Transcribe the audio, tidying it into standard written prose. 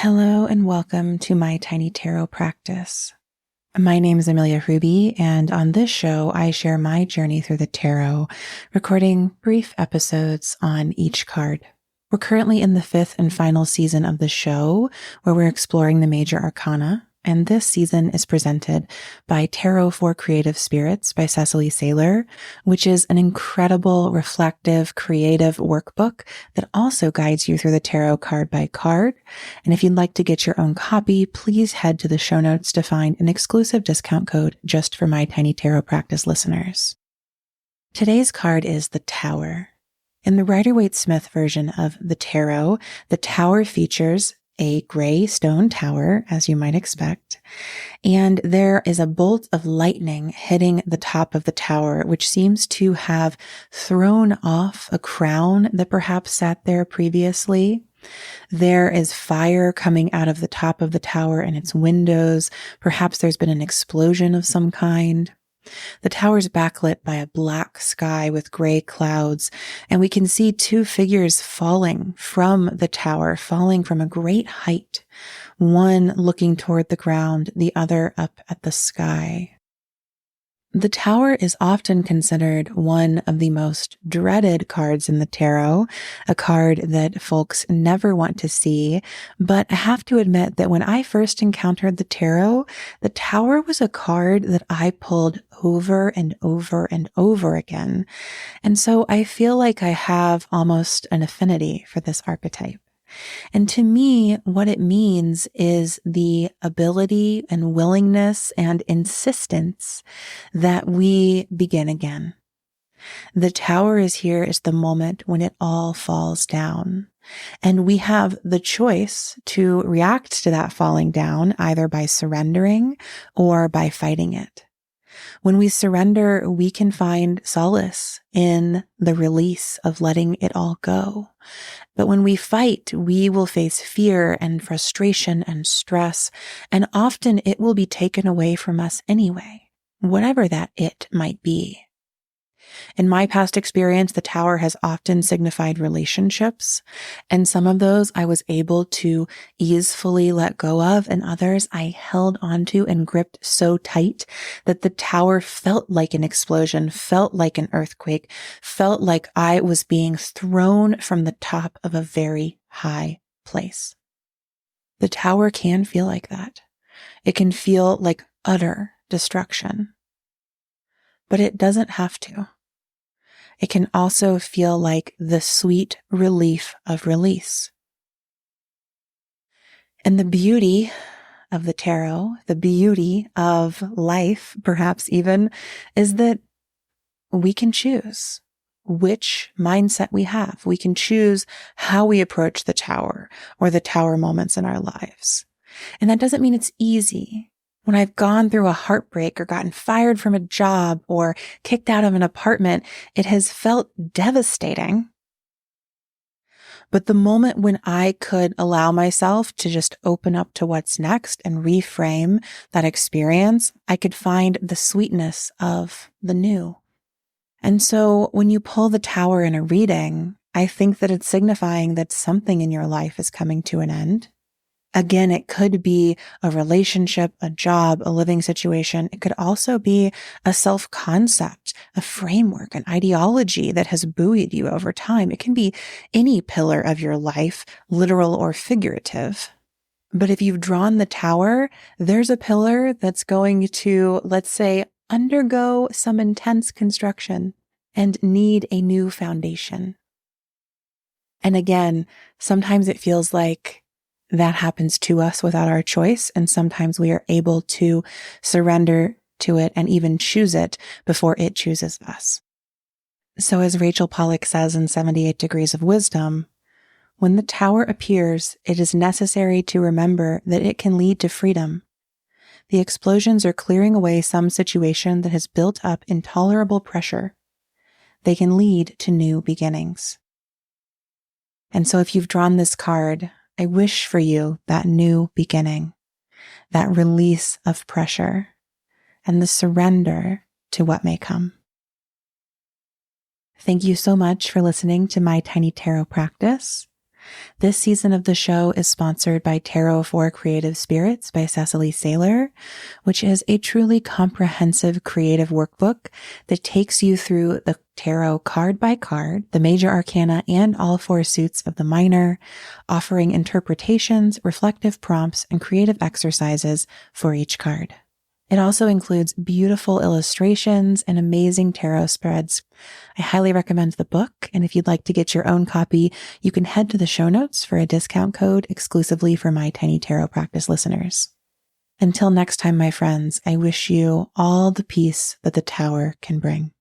Hello and welcome to my tiny tarot practice. My name is Amelia Ruby, and on this show, I share my journey through the tarot, recording brief episodes on each card. We're currently in the 5th and final season of the show, where we're exploring the major arcana, and this season is presented by Tarot for Creative Spirits by Cecily Saylor, which is an incredible, reflective, creative workbook that also guides you through the tarot card by card. And if you'd like to get your own copy, please head to the show notes to find an exclusive discount code just for my Tiny Tarot Practice listeners. Today's card is the Tower. In the Rider-Waite-Smith version of the tarot, the Tower features a gray stone tower, as you might expect, and there is a bolt of lightning hitting the top of the tower, which seems to have thrown off a crown that perhaps sat there previously. There is fire coming out of the top of the tower and its windows. Perhaps there's been an explosion of some kind. The tower's backlit by a black sky with gray clouds, and we can see two figures falling from the tower, falling from a great height, one looking toward the ground, the other up at the sky. The Tower is often considered one of the most dreaded cards in the tarot, a card that folks never want to see, but I have to admit that when I first encountered the tarot, the Tower was a card that I pulled over and over and over again. And so I feel like I have almost an affinity for this archetype. And to me, what it means is the ability and willingness and insistence that we begin again. The Tower is here is the moment when it all falls down. And we have the choice to react to that falling down either by surrendering or by fighting it. When we surrender, we can find solace in the release of letting it all go. But when we fight, we will face fear and frustration and stress, and often it will be taken away from us anyway, whatever that it might be. In my past experience, the Tower has often signified relationships, and some of those I was able to easily let go of, and others I held onto and gripped so tight that the Tower felt like an explosion, felt like an earthquake, felt like I was being thrown from the top of a very high place. The Tower can feel like that. It can feel like utter destruction, but it doesn't have to. It can also feel like the sweet relief of release. And the beauty of the tarot, the beauty of life, perhaps even, is that we can choose which mindset we have. We can choose how we approach the Tower or the Tower moments in our lives. And that doesn't mean it's easy. When I've gone through a heartbreak or gotten fired from a job or kicked out of an apartment, it has felt devastating. But the moment when I could allow myself to just open up to what's next and reframe that experience, I could find the sweetness of the new. And so when you pull the Tower in a reading, I think that it's signifying that something in your life is coming to an end. Again, it could be a relationship, a job, a living situation. It could also be a self-concept, a framework, an ideology that has buoyed you over time. It can be any pillar of your life, literal or figurative. But if you've drawn the Tower, there's a pillar that's going to, let's say, undergo some intense construction and need a new foundation. And again, sometimes it feels like that happens to us without our choice, and sometimes we are able to surrender to it and even choose it before it chooses us. So as Rachel Pollack says in 78 Degrees of Wisdom, when the Tower appears, it is necessary to remember that it can lead to freedom. The explosions are clearing away some situation that has built up intolerable pressure. They can lead to new beginnings. And so if you've drawn this card, I wish for you that new beginning, that release of pressure, and the surrender to what may come. Thank you so much for listening to my tiny tarot practice. This season of the show is sponsored by Tarot for Creative Spirits by Cecily Saylor, which is a truly comprehensive creative workbook that takes you through the tarot card by card, the major arcana, and all four suits of the minor, offering interpretations, reflective prompts, and creative exercises for each card. It also includes beautiful illustrations and amazing tarot spreads. I highly recommend the book, and if you'd like to get your own copy, you can head to the show notes for a discount code exclusively for my Tiny Tarot Practice listeners. Until next time, my friends, I wish you all the peace that the Tower can bring.